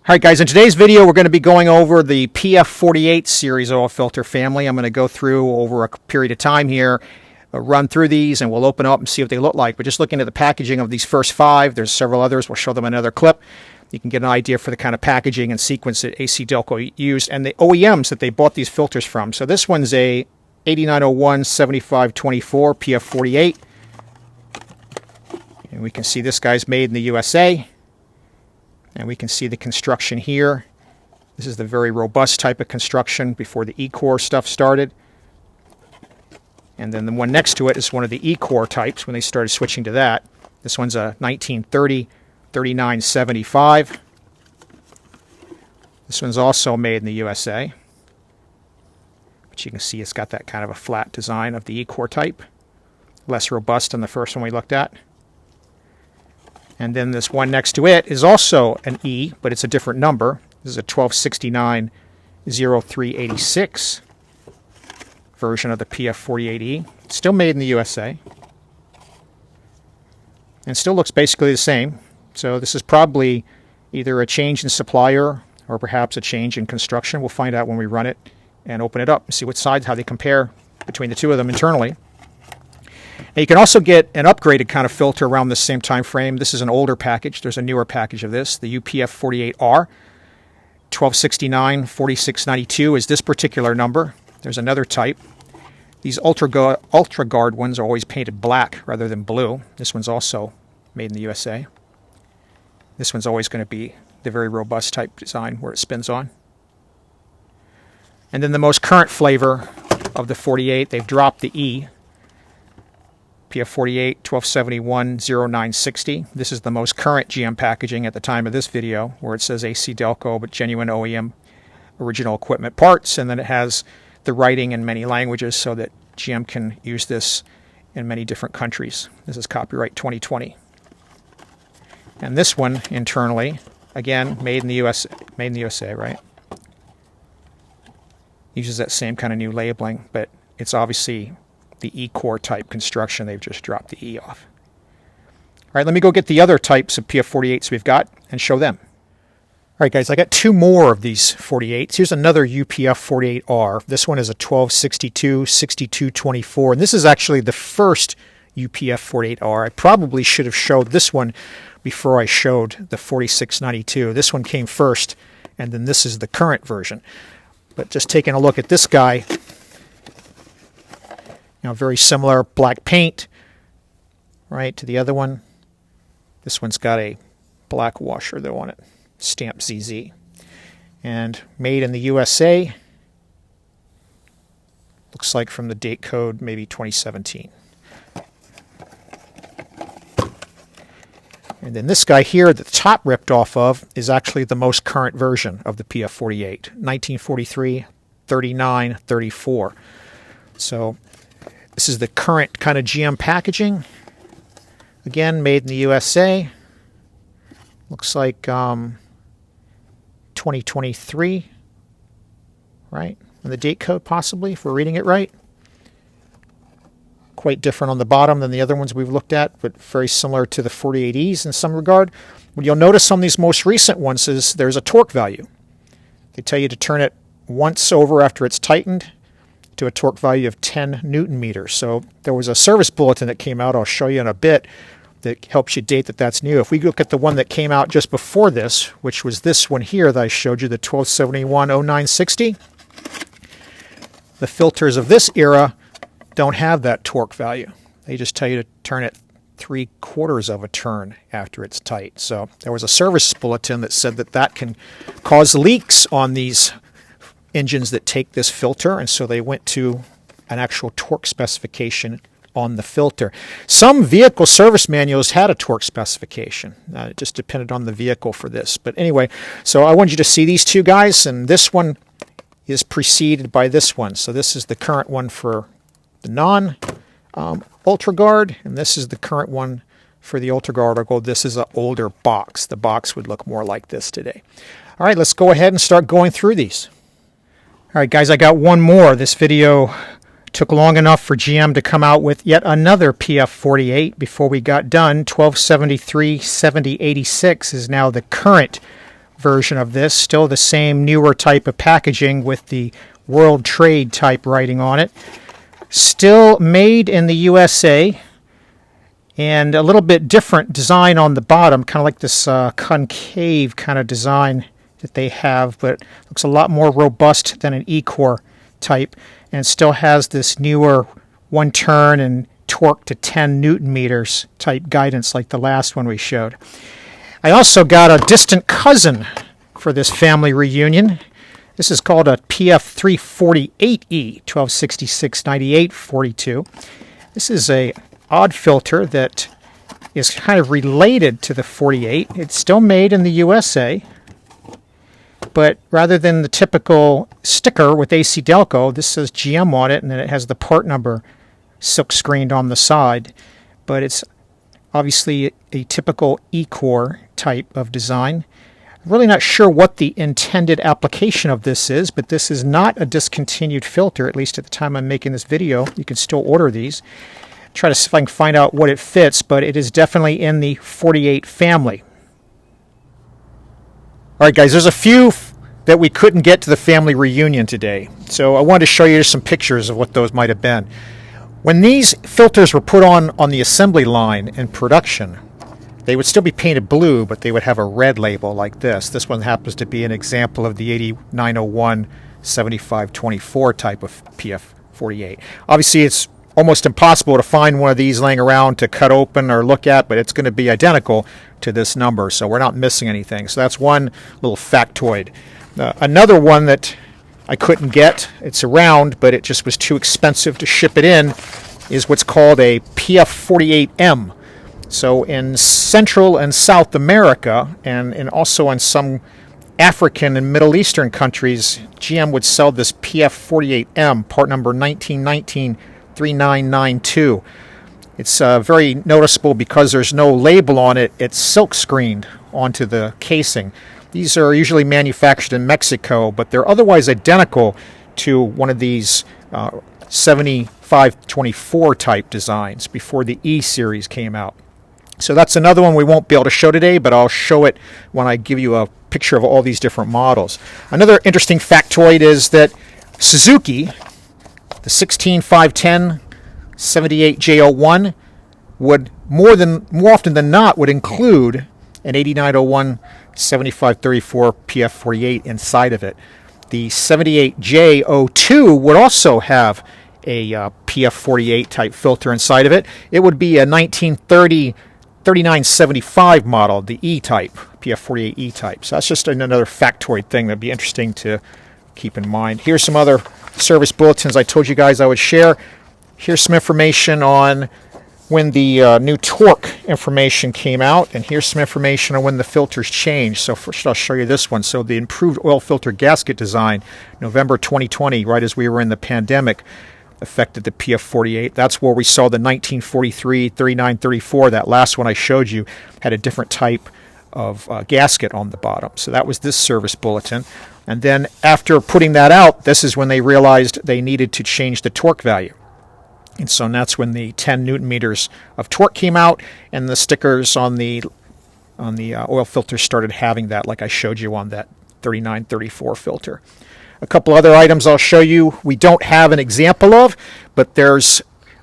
Alright guys, in today's video we're going to be going over the PF48 series oil filter family. I'm going to go through over a period of time here, run through these, and we'll open up and see what they look like. But just looking at the packaging of these first five, there's several others. We'll show them another clip. You can get an idea for the kind of packaging and sequence that ACDelco used and the OEMs that they bought these filters from. So this one's a 8901 7524 PF48. And we can see this guy's made in the USA. And we can see the construction here. This is the very robust type of construction before the E-Core stuff started. And then the one next to it is one of the E-Core types when they started switching to that. This one's a 1930 3975. This one's also made in the USA. But you can see it's got that kind of a flat design of the E-Core type. Less robust than the first one we looked at. And then this one next to it is also an E, but it's a different number. This is a 1269 0386 version of the PF48E. Still made in the USA. And still looks basically the same. So this is probably either a change in supplier or perhaps a change in construction. We'll find out when we run it and open it up and see what sides, how they compare between the two of them internally. Now you can also get an upgraded kind of filter around the same time frame. This is an older package. There's a newer package of this, the UPF48R. 1269 4692 is this particular number. There's another type. These Ultra Guard ones are always painted black rather than blue. This one's also made in the USA. This one's always going to be the very robust type design where it spins on. And then the most current flavor of the 48, they've dropped the E. PF48 1271 0960. This is the most current GM packaging at the time of this video, where it says ACDelco, but genuine OEM original equipment parts, and then it has the writing in many languages so that GM can use this in many different countries. This is copyright 2020. And this one internally, again, made in the USA, right? Uses that same kind of new labeling, but it's obviously the E-Core type construction. They've just dropped the E off. All right, let me go get the other types of PF48s we've got and show them. All right, guys, I got two more of these 48s. Here's another UPF48R. This one is a 1262 6224, and this is actually the first UPF48R. I probably should have showed this one before I showed the 4692. This one came first, and then this is the current version. But just taking a look at this guy, very similar black paint, right, to the other one. This one's got a black washer though on it, stamped ZZ. And made in the USA. Looks like from the date code, maybe 2017. And then this guy here, the top ripped off of, is actually the most current version of the PF48, 1943 39 34. So this is the current kind of GM packaging. Again, made in the USA. Looks like 2023, right? And the date code possibly, if we're reading it right. Quite different on the bottom than the other ones we've looked at, but very similar to the 48Es in some regard. What you'll notice on these most recent ones is there's a torque value. They tell you to turn it once over after it's tightened to a torque value of 10 Newton meters. So there was a service bulletin that came out, I'll show you in a bit, that helps you date that that's new. If we look at the one that came out just before this, which was this one here that I showed you, the 1271 0960, the filters of this era don't have that torque value. They just tell you to turn it 3/4 of a turn after it's tight. So there was a service bulletin that said that that can cause leaks on these engines that take this filter, and so they went to an actual torque specification on the filter. Some vehicle service manuals had a torque specification. It just depended on the vehicle for this. But anyway, so I want you to see these two guys, and this one is preceded by this one. So this is the current one for the non-Ultra Guard, and this is the current one for the Ultra Guard article. This is an older box. The box would look more like this today. All right, let's go ahead and start going through these. All right, guys, I got one more. This video took long enough for GM to come out with yet another PF48 before we got done. 1273 7086 is now the current version of this. Still the same newer type of packaging with the World Trade type writing on it. Still made in the USA, and a little bit different design on the bottom, kind of like this concave kind of design that they have, but looks a lot more robust than an E-Core type, and still has this newer one turn and torque to 10 Newton meters type guidance like the last one we showed. I also got a distant cousin for this family reunion. This is called a PF348E 12669842. This is a odd filter that is kind of related to the 48. It's still made in the USA, but rather than the typical sticker with ACDelco, this says GM on it, and then it has the part number silk screened on the side. But it's obviously a typical E-Core type of design. I'm really not sure what the intended application of this is, but this is not a discontinued filter, at least at the time I'm making this video. You can still order these. Try to see if I can find out what it fits, but it is definitely in the 48 family. Alright guys, there's a few that we couldn't get to the family reunion today, so I wanted to show you some pictures of what those might have been. When these filters were put on the assembly line in production, they would still be painted blue, but they would have a red label like this. This one happens to be an example of the 8901 7524 type of PF48. Obviously, it's almost impossible to find one of these laying around to cut open or look at, but it's going to be identical to this number, so we're not missing anything. So that's one little factoid. Another one that I couldn't get, it's around, but it just was too expensive to ship it in, is what's called a PF48M. So in Central and South America, and also in some African and Middle Eastern countries, GM would sell this PF48M, part number 1919-3992. It's very noticeable because there's no label on it. It's silk screened onto the casing. These are usually manufactured in Mexico, but they're otherwise identical to one of these 7524 type designs before the E series came out. So that's another one we won't be able to show today, but I'll show it when I give you a picture of all these different models. Another interesting factoid is that Suzuki, the 16510 78J01, would more often than not would include an 8901 7534 PF48 inside of it. The 78J02 would also have a PF48 type filter inside of it. It would be a 1930 3975 model, the E-type, PF48 E-type. So that's just another factoid thing that'd be interesting to keep in mind. Here's some other service bulletins I told you guys I would share. Here's some information on when the new torque information came out, and here's some information on when the filters changed. So first I'll show you this one. So the improved oil filter gasket design, November 2020, right as we were in the pandemic, affected the PF48. That's where we saw the 1943 3934. That last one I showed you had a different type of gasket on the bottom. So that was this service bulletin. And then after putting that out, this is when they realized they needed to change the torque value. And so that's when the 10 Newton meters of torque came out, and the stickers on the oil filters started having that, like I showed you on that 3934 filter. A couple other items I'll show you we don't have an example of, but there's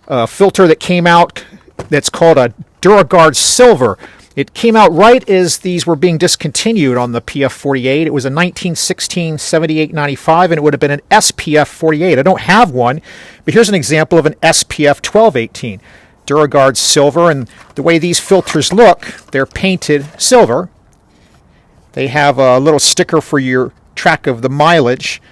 a filter that came out that's called a DuraGuard Silver. It came out right as these were being discontinued on the PF48. It was a 1916 7895, and it would have been an SPF 48. I don't have one, but here's an example of an SPF 1218. DuraGuard Silver, and the way these filters look, they're painted silver. They have a little sticker for your track of the mileage.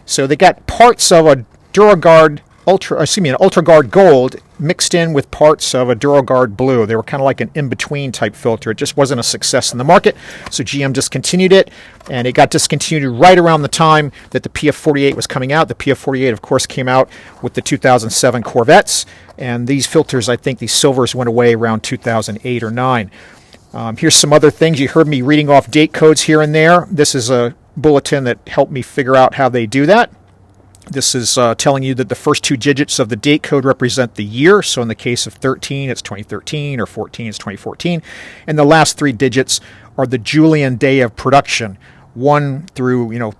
So they got parts of a DuraGuard an UltraGuard Gold mixed in with parts of a DuraGuard Blue. They were kind of like an in-between type filter. It just wasn't a success in the market, so GM discontinued it, and it got discontinued right around the time that the PF48 was coming out. The PF48, of course, came out with the 2007 Corvettes, and these filters, I think these silvers went away around 2008 or 9. Here's some other things. You heard me reading off date codes here and there. This is a bulletin that helped me figure out how they do that. This is telling you that the first two digits of the date code represent the year. So in the case of 13, it's 2013, or 14, it's 2014. And the last three digits are the Julian day of production 1 through,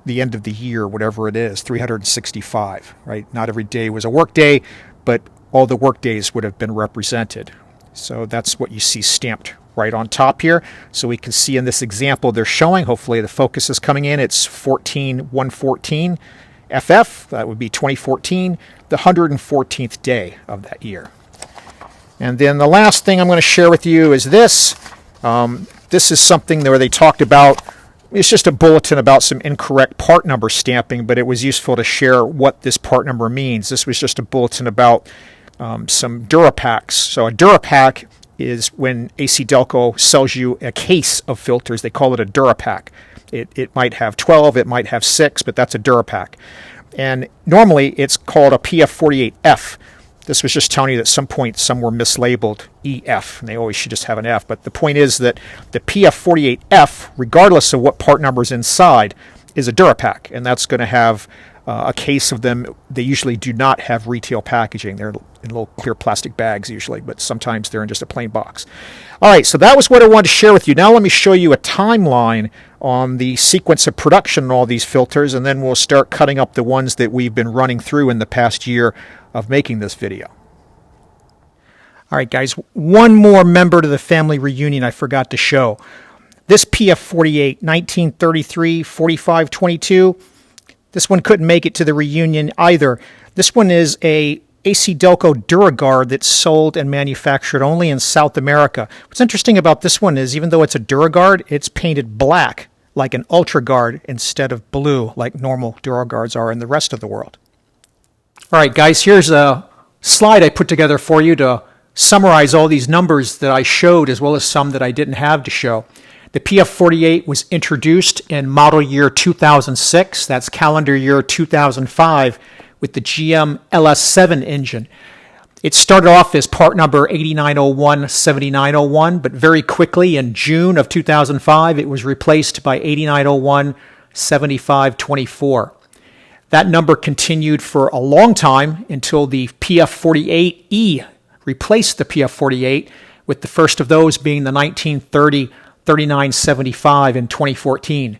the end of the year, whatever it is, 365, right? Not every day was a work day, but all the work days would have been represented. So that's what you see stamped right on top here. So we can see in this example they're showing, hopefully the focus is coming in, it's 14114 FF, that would be 2014, the 114th day of that year. And then the last thing I'm going to share with you is this. This is something where they talked about, it's just a bulletin about some incorrect part number stamping, but it was useful to share what this part number means. This was just a bulletin about some Durapacks. So a Durapack is when ACDelco sells you a case of filters. They call it a Durapack. It might have 12, it might have 6, but that's a Durapack. And normally it's called a PF48F. This was just telling you that at some point some were mislabeled EF, and they always should just have an F. But the point is that the PF48F, regardless of what part number is inside, is a Durapack, and that's going to have a case of them. They usually do not have retail packaging. They're in little clear plastic bags usually, but sometimes they're in just a plain box. All right, so that was what I wanted to share with you. Now let me show you a timeline on the sequence of production on all these filters, and then we'll start cutting up the ones that we've been running through in the past year of making this video. All right, guys, one more member to the family reunion I forgot to show. This PF48, 1933, 4522, this one couldn't make it to the reunion either. This one is a ACDelco DuraGuard that's sold and manufactured only in South America. What's interesting about this one is even though it's a DuraGuard, it's painted black like an UltraGuard instead of blue like normal DuraGuards are in the rest of the world. All right, guys, here's a slide I put together for you to summarize all these numbers that I showed as well as some that I didn't have to show. The PF48 was introduced in model year 2006, that's calendar year 2005, with the GM LS7 engine. It started off as part number 8901-7901, but very quickly in June of 2005, it was replaced by 8901-7524. That number continued for a long time until the PF48E replaced the PF48, with the first of those being the 1930-3975 in 2014.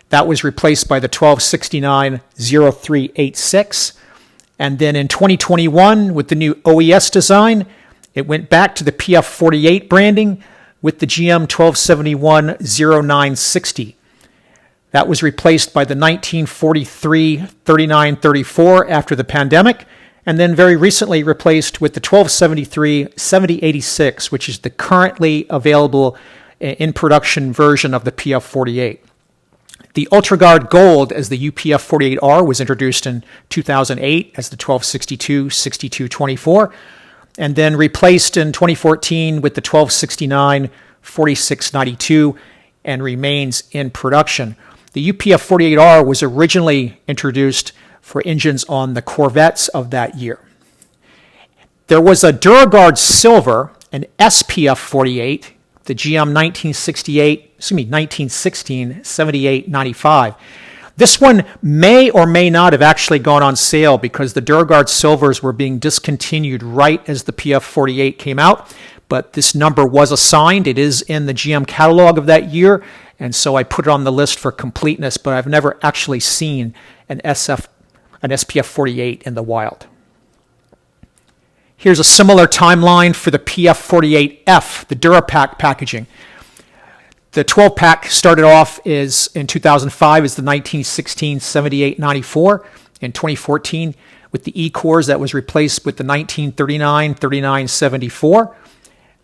That was replaced by the 1269-0386. And then in 2021, with the new OES design, it went back to the PF48 branding with the GM 1271-0960. That was replaced by the 1943-3934 after the pandemic, and then very recently replaced with the 1273-7086, which is the currently available in production version of the PF48. The UltraGuard Gold as the UPF48R was introduced in 2008 as the 1262-6224, and then replaced in 2014 with the 1269-4692 and remains in production. The UPF48R was originally introduced for engines on the Corvettes of that year. There was a DuraGuard Silver, an SPF48, the GM 1916-7895. This one may or may not have actually gone on sale because the DuraGuard Silvers were being discontinued right as the PF48 came out, but this number was assigned. It is in the GM catalog of that year, and so I put it on the list for completeness, but I've never actually seen an SPF48 in the wild. Here's a similar timeline for the PF48F, the Durapack packaging. The 12-pack started off in 2005 as the 1916-7894. In 2014, with the E-cores, that was replaced with the 1939-3974.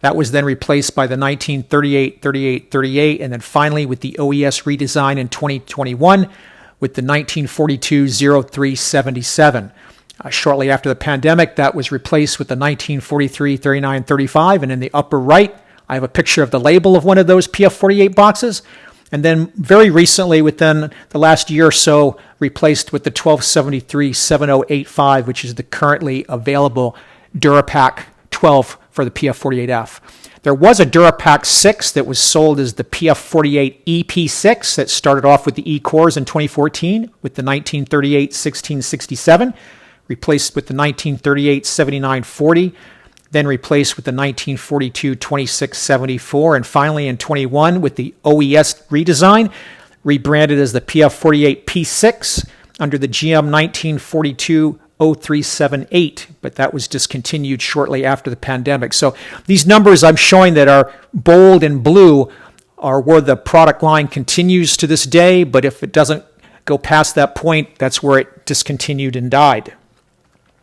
That was then replaced by the 1938-3838, and then finally with the OES redesign in 2021 with the 1942-0377. Shortly after the pandemic, that was replaced with the 1943-3935, and in the upper right, I have a picture of the label of one of those PF48 boxes, and then very recently, within the last year or so, replaced with the 1273-7085, which is the currently available Durapack 12 for the PF48F. There was a Durapack 6 that was sold as the PF48 EP6 that started off with the E-cores in 2014 with the 1938-1667, replaced with the 1938-7940, then replaced with the 1942-2674, and finally in 21 with the OES redesign, rebranded as the PF48 P6 under the GM 1942 0378, but that was discontinued shortly after the pandemic. So these numbers I'm showing that are bold and blue are where the product line continues to this day, but if it doesn't go past that point, that's where it discontinued and died.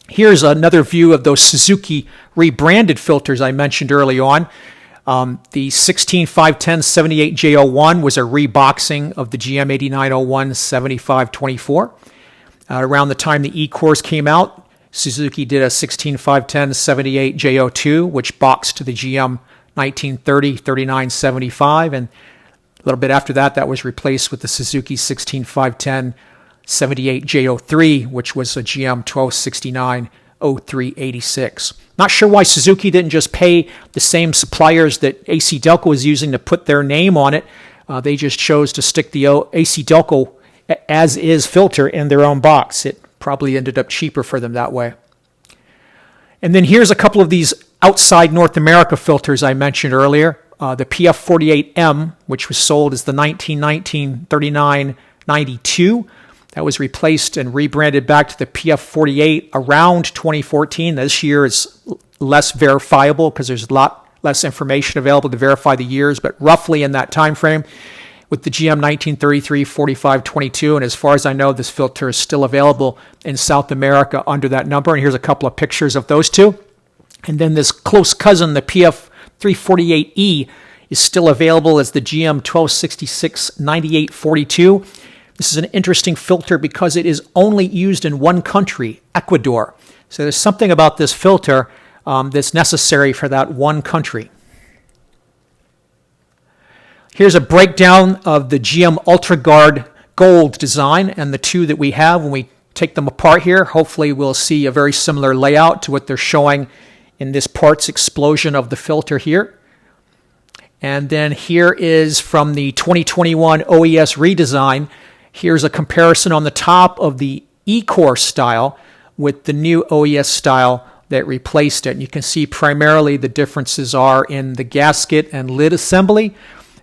Here's another view of those Suzuki rebranded filters I mentioned early on. The 16510-78J01 was a reboxing of the GM 8901-7524. Around the time the E-Course came out, Suzuki did a 16510-78J02, which boxed to the GM 1930-3975, and a little bit after that, that was replaced with the Suzuki 16510-78J03, which was a GM 1269-0386. Not sure why Suzuki didn't just pay the same suppliers that ACDelco was using to put their name on it. They just chose to stick the ACDelco as-is filter in their own box. It probably ended up cheaper for them that way. And then here's a couple of these outside North America filters I mentioned earlier. The PF48M, which was sold as the 1919-3992. That was replaced and rebranded back to the PF48 around 2014. This year is less verifiable because there's a lot less information available to verify the years, but roughly in that time frame with the GM 1933-4522. And as far as I know, this filter is still available in South America under that number. And here's a couple of pictures of those two. And then this close cousin, the PF348E, is still available as the GM 1266-9842. This is an interesting filter because it is only used in one country, Ecuador. So there's something about this filter that's necessary for that one country. Here's a breakdown of the GM UltraGuard Gold design and the two that we have. When we take them apart here, hopefully we'll see a very similar layout to what they're showing in this parts explosion of the filter here. And then here is from the 2021 OES redesign. Here's a comparison on the top of the E-Course style with the new OES style that replaced it. And you can see primarily the differences are in the gasket and lid assembly,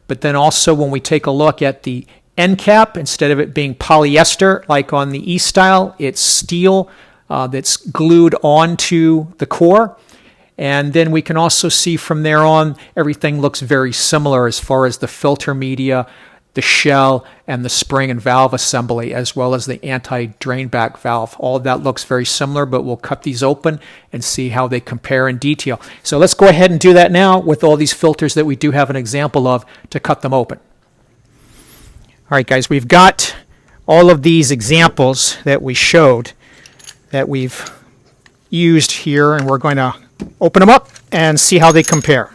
but then also when we take a look at the end cap, instead of it being polyester like on the E-style, it's steel that's glued onto the core. And then we can also see from there on, everything looks very similar as far as the filter media, the shell, and the spring and valve assembly, as well as the anti-drain back valve. All of that looks very similar, but we'll cut these open and see how they compare in detail. So let's go ahead and do that now with all these filters that we do have an example of to cut them open. All right, guys, we've got all of these examples that we showed that we've used here, and we're going to open them up and see how they compare.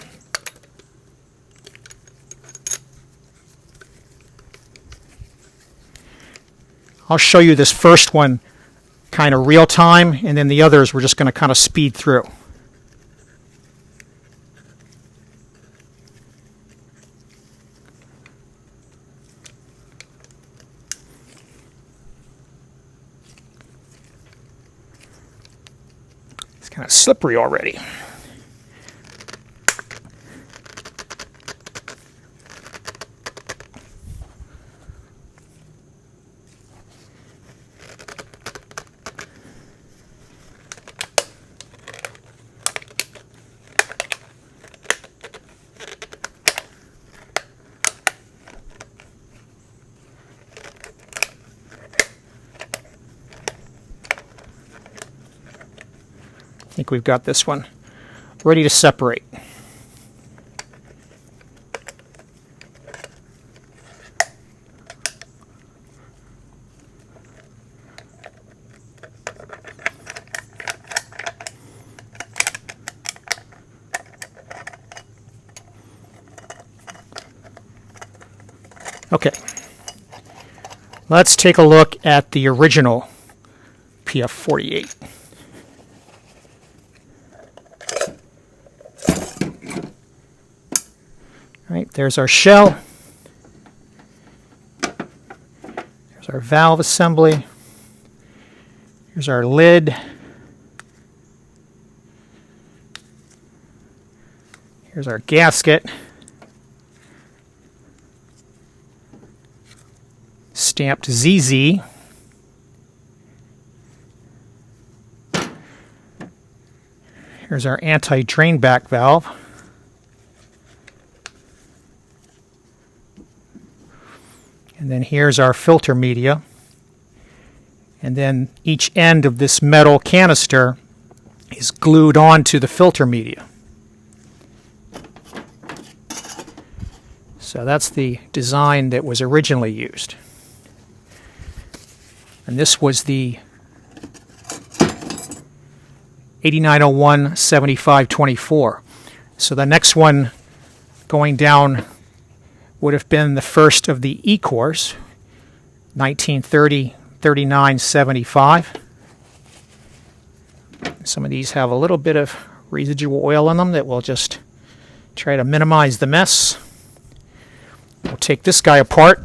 I'll show you this first one kind of real time, and then the others we're just going to kind of speed through. It's kind of slippery already. I think we've got this one ready to separate. Okay, let's take a look at the original PF48. All right, there's our shell. There's our valve assembly. Here's our lid. Here's our gasket. stamped ZZ. Here's our anti-drain back valve. And then here's our filter media. And then each end of this metal canister is glued onto the filter media. So that's the design that was originally used. And this was the 8901-7524. So the next one going down would have been the first of the E-cores, 1930-39-75. Some of these have a little bit of residual oil in them that we'll just try to minimize the mess. We'll take this guy apart.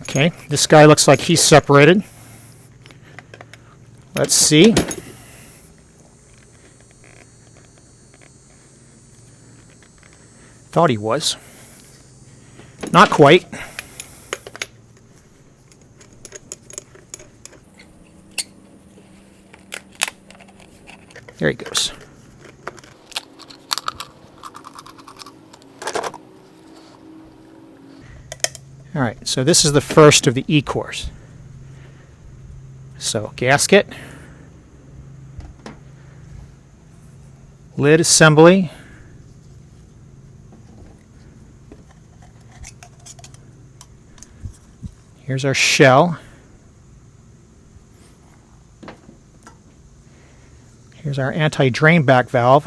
Okay, this guy looks like he's separated. Let's see. Thought he was. Not quite. There he goes. All right, so this is the first of the E-cores. So gasket, lid assembly, here's our shell, here's our anti-drain back valve.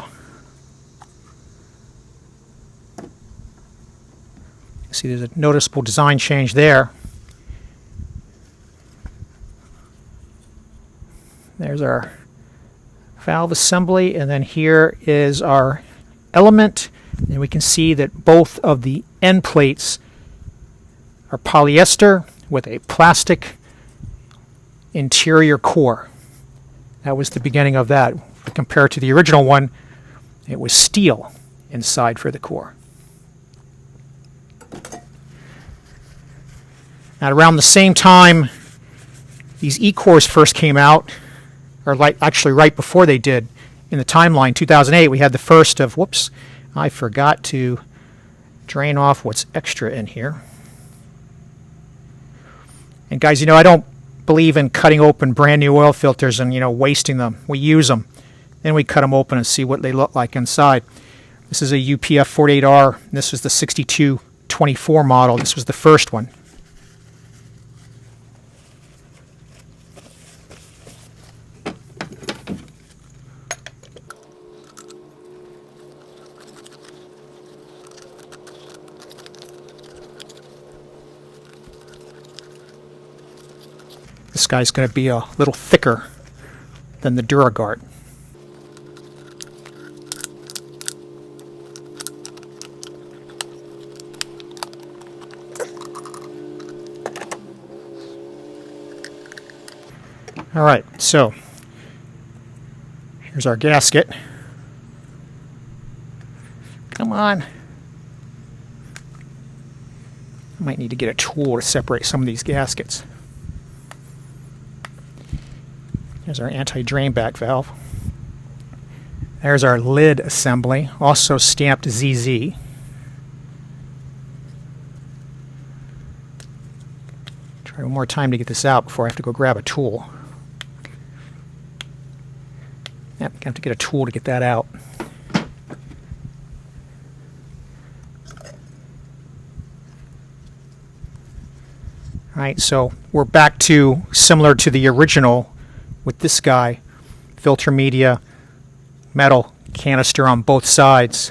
See, there's a noticeable design change there. There's our valve assembly, and then here is our element, and we can see that both of the end plates are polyester with a plastic interior core. That was the beginning of that. Compared to the original one, it was steel inside for the core. Now, around the same time these E-cores first came out, or actually right before they did, in the timeline, 2008, we had the first of, whoops, I forgot to drain off what's extra in here. And guys, you know, I don't believe in cutting open brand new oil filters and, you know, wasting them. We use them. Then we cut them open and see what they look like inside. This is a UPF48R. This was the 6224 model. This was the first one. This guy's going to be a little thicker than the DuraGuard. All right, so here's our gasket. Come on. I might need to get a tool to separate some of these gaskets. There's our anti-drain back valve. There's our lid assembly, also stamped ZZ. Try one more time to get this out before I have to go grab a tool. Yep, I have to get a tool to get that out. All right, so we're back to similar to the original with this guy, filter media, metal canister on both sides.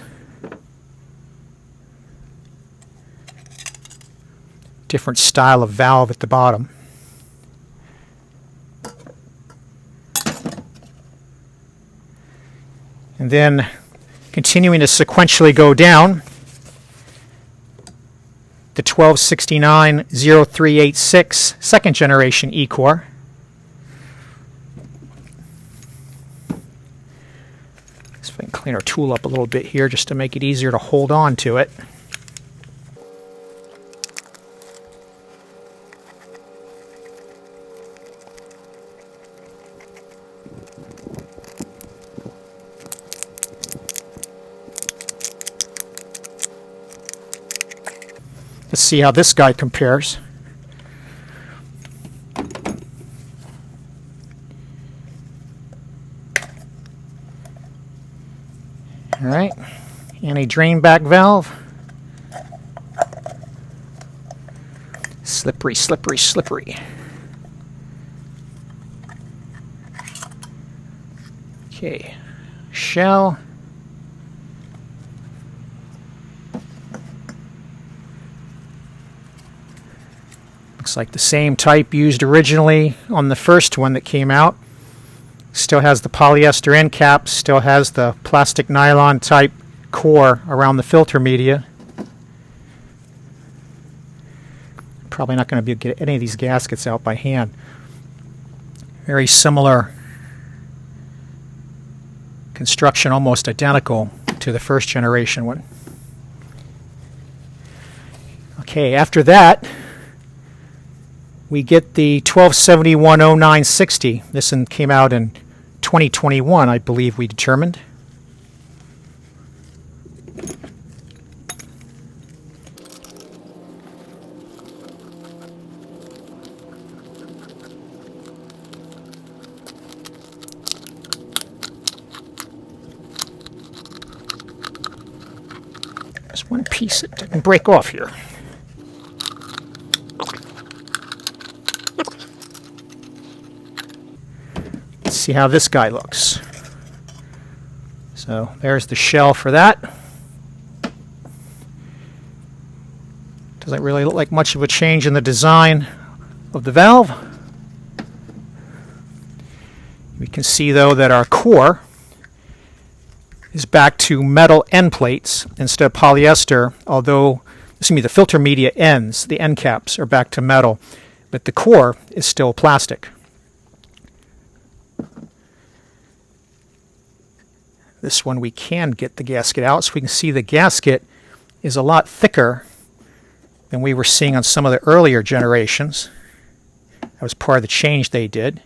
Different style of valve at the bottom. And then continuing to sequentially go down, the 1269-0386 second generation E-core. Let's see if I can clean our tool up a little bit here just to make it easier to hold on to it. Let's see how this guy compares. All right, anti-drain back valve. Slippery, slippery, slippery. Okay, shell. Looks like the same type used originally on the first one that came out. Still has the polyester end cap, still has the plastic nylon type core around the filter media. Probably not going to be able to get any of these gaskets out by hand. Very similar construction, almost identical to the first generation one. Okay, after that, we get the 1271-0960. This one came out in 2021, I believe we determined. There's one piece that didn't break off here. See how this guy looks. So there's the shell for that. Doesn't really look like much of a change in the design of the valve. We can see though that our core is back to metal end plates instead of polyester, although the filter media ends, the end caps are back to metal, but the core is still plastic. This one we can get the gasket out, so we can see the gasket is a lot thicker than we were seeing on some of the earlier generations. That was part of the change they did.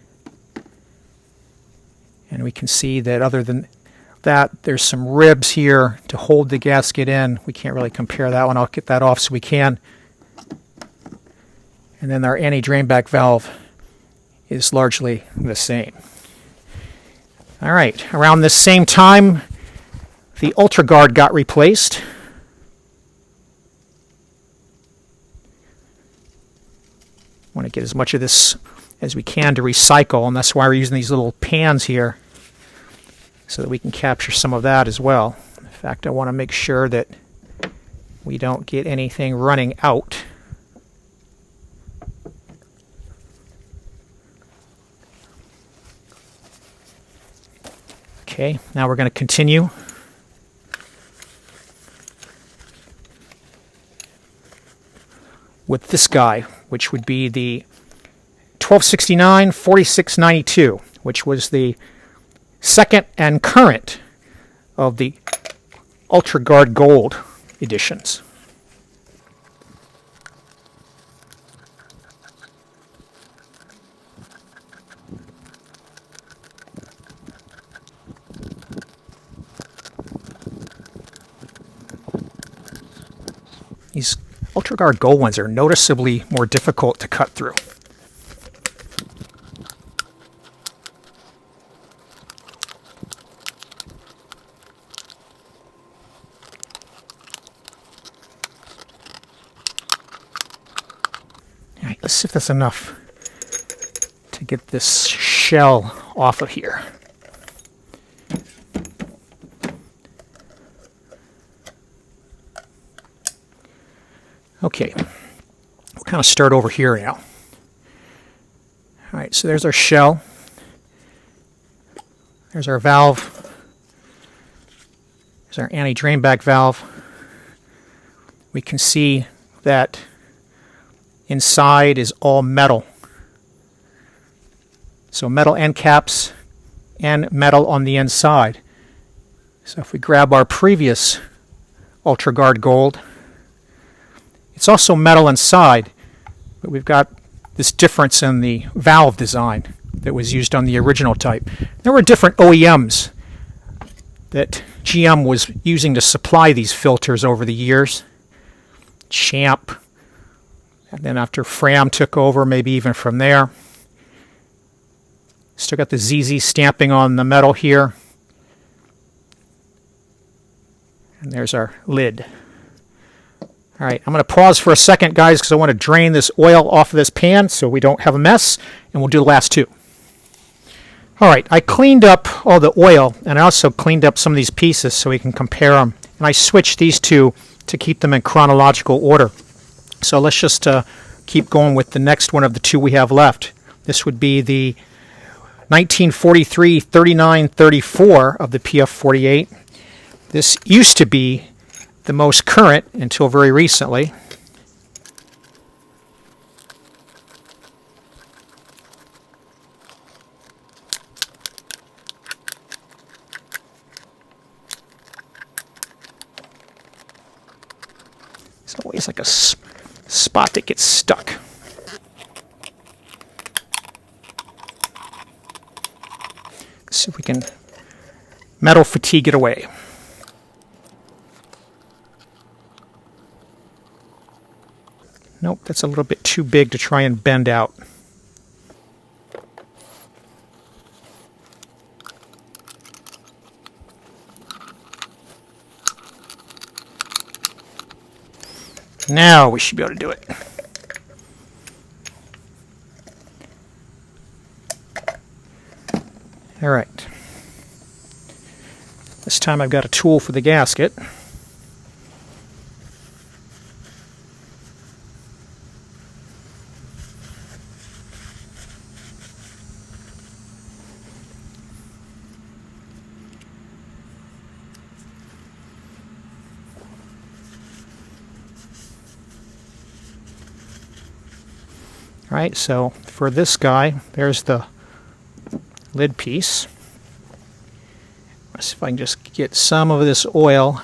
And we can see that other than that, there's some ribs here to hold the gasket in. We can't really compare that one. I'll get that off so we can. And then our anti-drain back valve is largely the same. All right, around this same time, the UltraGuard got replaced. Want to get as much of this as we can to recycle, and that's why we're using these little pans here so that we can capture some of that as well. In fact, I want to make sure that we don't get anything running out. Okay, now we're going to continue. With this guy, which would be the 1269-4692, which was the second and current of the UltraGuard Gold editions. These UltraGuard Gold ones are noticeably more difficult to cut through. All right, let's see if that's enough to get this shell off of here. Okay, we'll kind of start over here now. All right, so there's our shell. There's our valve. There's our anti-drain back valve. We can see that inside is all metal. So metal end caps and metal on the inside. So if we grab our previous UltraGuard Gold, it's also metal inside, but we've got this difference in the valve design that was used on the original type. There were different OEMs that GM was using to supply these filters over the years. Champ, and then after Fram took over, maybe even from there. Still got the ZZ stamping on the metal here. And there's our lid. All right, I'm going to pause for a second, guys, because I want to drain this oil off of this pan so we don't have a mess, and we'll do the last two. All right, I cleaned up all the oil, and I also cleaned up some of these pieces so we can compare them. And I switched these two to keep them in chronological order. So let's just keep going with the next one of the two we have left. This would be the 1943 3934 of the PF48. This used to be the most current until very recently. There's always like a spot that gets stuck. Let's see if we can metal fatigue it away. Nope, that's a little bit too big to try and bend out. Now we should be able to do it. All right. This time I've got a tool for the gasket. All right, so for this guy, there's the lid piece. Let's see if I can just get some of this oil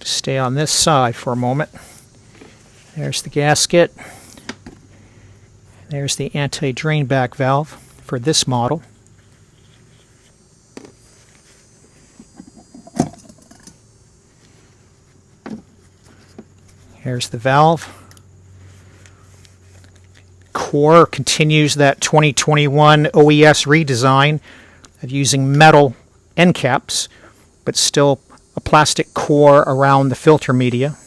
to stay on this side for a moment. There's the gasket. There's the anti-drain back valve for this model. Here's the valve. Core continues that 2021 OES redesign of using metal end caps, but still a plastic core around the filter media.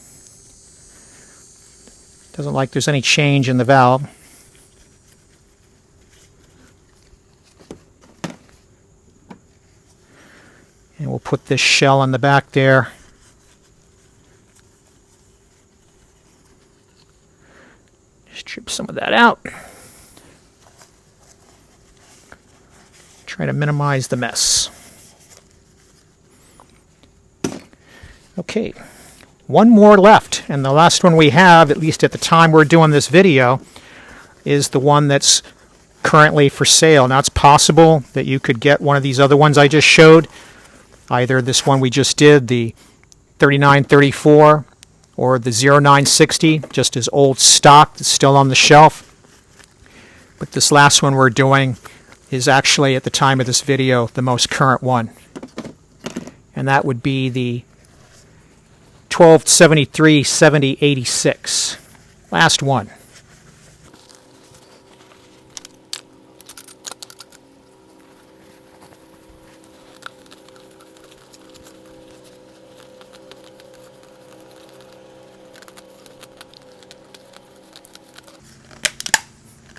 Doesn't look like there's any change in the valve. And we'll put this shell on the back there. Strip some of that out. Try to minimize the mess. Okay, one more left, and the last one we have, at least at the time we're doing this video, is the one that's currently for sale. Now it's possible that you could get one of these other ones I just showed, either this one we just did, the 3934, or the 0960, just as old stock that's still on the shelf. But this last one we're doing is actually, at the time of this video, the most current one. And that would be the 1273 7086. Last one.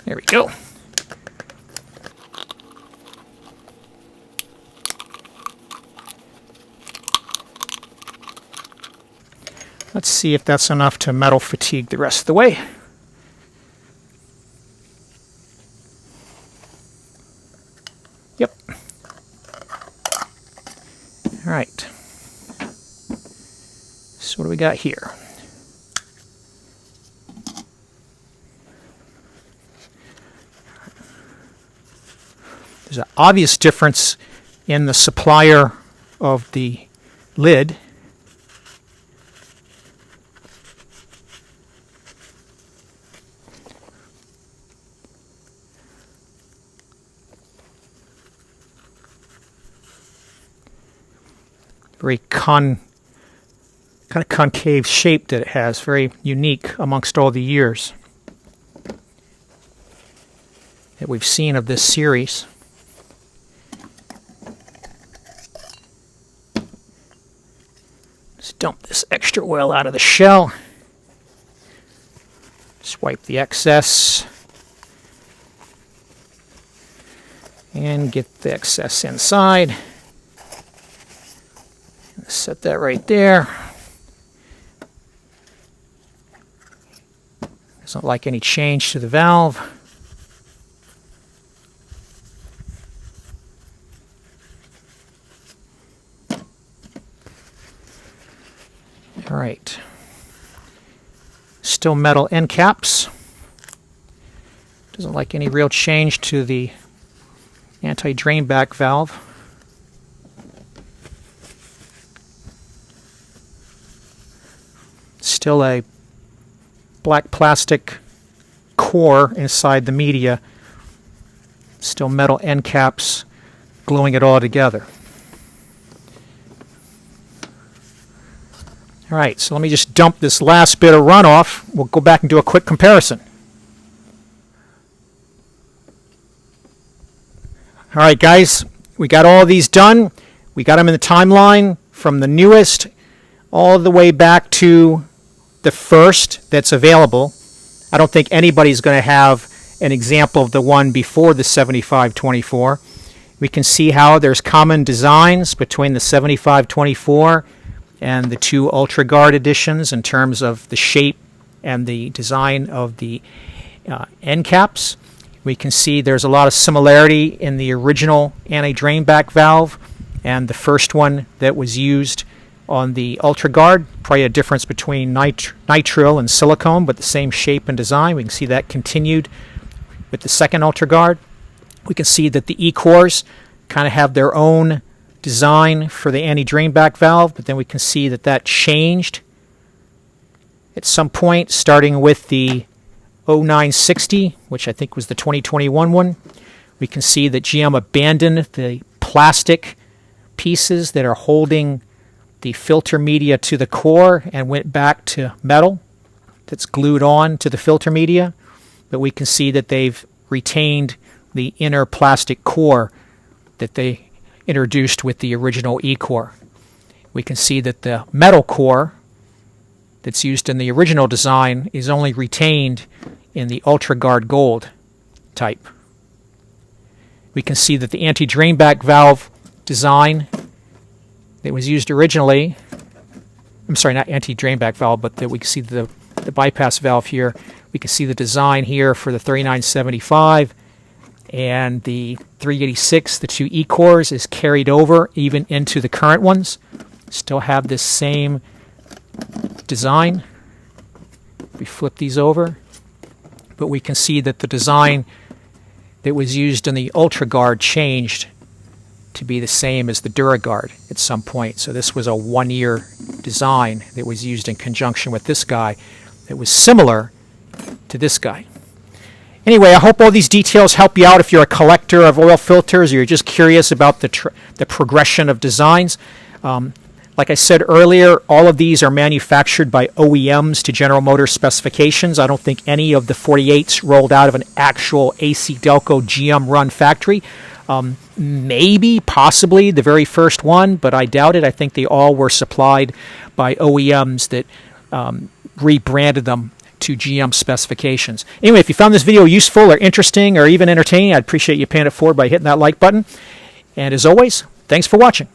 There we go. Let's see if that's enough to metal fatigue the rest of the way. Yep. right. So what do we got here? There's an obvious difference in the supplier of the lid. Very kind of concave shape that it has, very unique amongst all the years that we've seen of this series. Let's dump this extra oil out of the shell. Swipe the excess and get the excess inside. Set that right there. Doesn't like any change to the valve. All right. Still metal end caps. Doesn't like any real change to the anti-drain back valve. Still a black plastic core inside the media. Still metal end caps gluing it all together. All right, so let me just dump this last bit of runoff. We'll go back and do a quick comparison. All right, guys, we got all these done. We got them in the timeline from the newest all the way back to the first that's available. I don't think anybody's going to have an example of the one before the 7524. We can see how there's common designs between the 7524 and the two Ultra Guard editions in terms of the shape and the design of the end caps. We can see there's a lot of similarity in the original anti-drain back valve and the first one that was used on the Ultra Guard. Probably a difference between nitrile and silicone, but the same shape and design. We can see that continued with the second Ultra Guard. We can see that the E-cores kind of have their own design for the anti-drain back valve, but then we can see that that changed at some point, starting with the 0960, which I think was the 2021 one. We can see that GM abandoned the plastic pieces that are holding the filter media to the core and went back to metal that's glued on to the filter media. But we can see that they've retained the inner plastic core that they introduced with the original E-core. We can see that the metal core that's used in the original design is only retained in the Ultra Guard Gold type. We can see that the anti-drain back valve design that was used originally, I'm sorry, not anti-drain back valve, but that we can see the bypass valve here. We can see the design here for the 3975 and the 386, the two E-cores, is carried over even into the current ones. Still have this same design. We flip these over, but we can see that the design that was used in the Ultra Guard changed to be the same as the DuraGuard at some point. So this was a one-year design that was used in conjunction with this guy that was similar to this guy. Anyway, I hope all these details help you out if you're a collector of oil filters or you're just curious about the progression of designs. Like I said earlier, all of these are manufactured by OEMs to General Motors specifications. I don't think any of the 48s rolled out of an actual ACDelco GM run factory. Maybe, possibly the very first one, but I doubt it. I think they all were supplied by OEMs that rebranded them to GM specifications. Anyway, if you found this video useful or interesting or even entertaining, I'd appreciate you paying it forward by hitting that like button. And as always, thanks for watching.